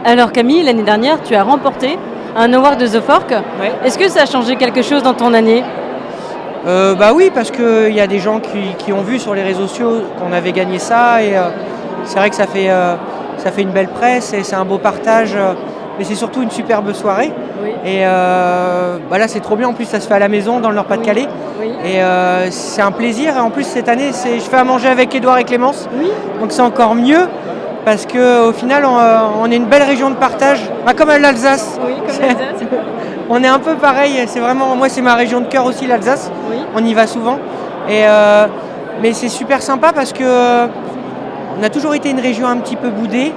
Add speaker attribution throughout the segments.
Speaker 1: Alors Camille, l'année dernière, tu as remporté un award de The Fork.
Speaker 2: Ouais.
Speaker 1: Est-ce que ça a changé quelque chose dans ton année?
Speaker 2: Bah oui, parce qu'il y a des gens qui ont vu sur les réseaux sociaux qu'on avait gagné ça et c'est vrai que ça fait une belle presse et c'est un beau partage, mais c'est surtout une superbe soirée.
Speaker 1: Oui.
Speaker 2: Et bah là c'est trop bien, en plus ça se fait à la maison dans le Nord-Pas-de-Calais
Speaker 1: Oui.
Speaker 2: et c'est un plaisir. Et en plus cette année je fais à manger avec Édouard et Clémence,
Speaker 1: Oui.
Speaker 2: donc c'est encore mieux parce qu'au final on est une belle région de partage, comme l'Alsace.
Speaker 1: Oui, comme l'Alsace.
Speaker 2: On est un peu pareil, c'est vraiment, moi c'est ma région de cœur aussi, l'Alsace.
Speaker 1: Oui.
Speaker 2: On y va souvent. Mais c'est super sympa parce que on a toujours été une région un petit peu boudée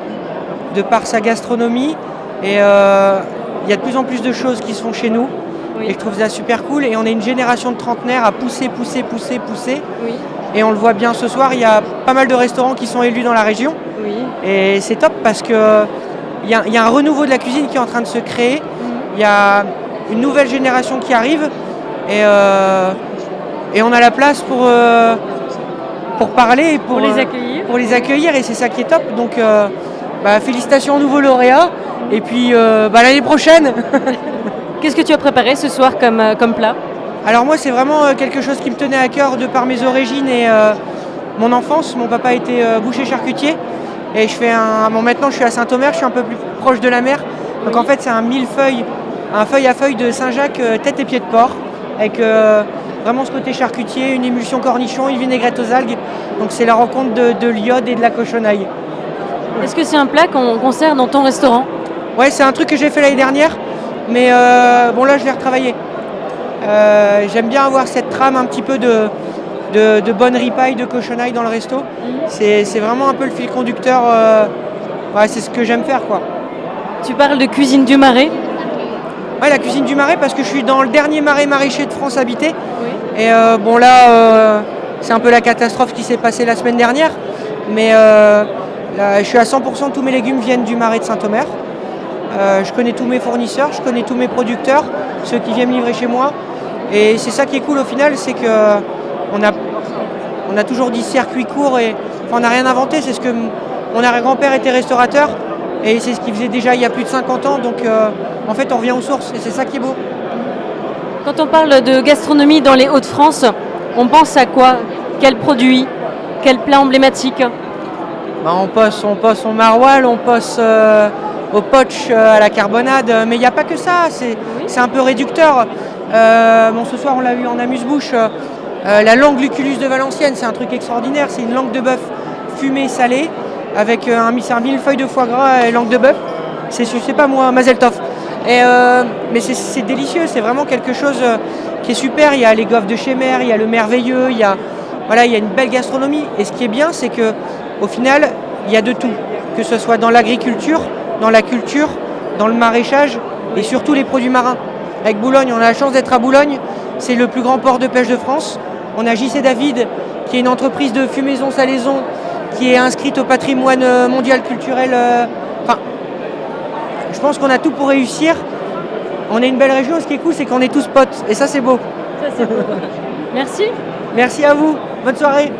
Speaker 2: de par sa gastronomie. Et il y a de plus en plus de choses qui se font chez nous.
Speaker 1: Oui.
Speaker 2: Et je trouve ça super cool. Et on est une génération de trentenaires à pousser.
Speaker 1: Oui.
Speaker 2: Et on le voit bien ce soir, il y a pas mal de restaurants qui sont élus dans la région.
Speaker 1: Oui.
Speaker 2: Et c'est top parce qu'il y a un renouveau de la cuisine qui est en train de se créer. Il y a une nouvelle génération qui arrive et on a la place pour parler et
Speaker 1: Pour les accueillir.
Speaker 2: pour les accueillir, et c'est ça qui est top. Donc félicitations aux nouveaux lauréats et puis l'année prochaine.
Speaker 1: Qu'est-ce que tu as préparé ce soir comme plat?
Speaker 2: Alors moi c'est vraiment quelque chose qui me tenait à cœur de par mes origines et mon enfance. Mon papa était boucher charcutier et maintenant je suis à Saint-Omer, je suis un peu plus proche de la mer. Donc
Speaker 1: Oui.
Speaker 2: en fait c'est un millefeuille, un feuille à feuille de Saint-Jacques, tête et pied de porc, avec vraiment ce côté charcutier, une émulsion cornichon, une vinaigrette aux algues. Donc c'est la rencontre de l'iode et de la cochonaille.
Speaker 1: Est-ce que c'est un plat qu'on sert dans ton restaurant?
Speaker 2: Ouais, c'est un truc que j'ai fait l'année dernière, mais bon là je l'ai retravaillé. J'aime bien avoir cette trame un petit peu de bonne ripaille, de cochonaille dans le resto. C'est vraiment un peu le fil conducteur. C'est ce que j'aime faire, quoi.
Speaker 1: Tu parles de cuisine du Marais.
Speaker 2: Ouais, la cuisine du Marais, parce que je suis dans le dernier marais maraîcher de France habité.
Speaker 1: Oui.
Speaker 2: Et c'est un peu la catastrophe qui s'est passée la semaine dernière. Mais là, je suis à 100%, tous mes légumes viennent du Marais de Saint-Omer. Je connais tous mes fournisseurs, je connais tous mes producteurs, ceux qui viennent me livrer chez moi. Et c'est ça qui est cool au final, c'est que on a toujours dit circuit court et on n'a rien inventé. C'est ce que mon arrière-grand-père était restaurateur et c'est ce qu'il faisait déjà il y a plus de 50 ans. Donc en fait on revient aux sources et c'est ça qui est beau.
Speaker 1: Quand on parle de gastronomie dans les Hauts-de-France, on pense à quoi? Quel produit? Quel plat emblématique?
Speaker 2: On pense au maroilles, on pense au poach, à la carbonade, mais il n'y a pas que ça, c'est un peu réducteur. Ce soir on l'a eu en amuse-bouche, la langue lucullus de Valenciennes, c'est un truc extraordinaire, c'est une langue de bœuf fumée salée avec un millefeuille de foie gras et langue de bœuf. C'est, je sais pas moi, Mazel Tov. Mais c'est délicieux, c'est vraiment quelque chose qui est super. Il y a les gaufres de Chémer, il y a le merveilleux, il y a une belle gastronomie. Et ce qui est bien, c'est que au final, il y a de tout, que ce soit dans l'agriculture, dans la culture, dans le maraîchage et surtout les produits marins. Avec Boulogne, on a la chance d'être à Boulogne, c'est le plus grand port de pêche de France. On a J.C. David, qui est une entreprise de fumaison-salaison, qui est inscrite au patrimoine mondial culturel. Je pense qu'on a tout pour réussir. On est une belle région, ce qui est cool, c'est qu'on est tous potes, et ça c'est beau.
Speaker 1: Ça, c'est beau. Merci.
Speaker 2: Merci à vous, bonne soirée.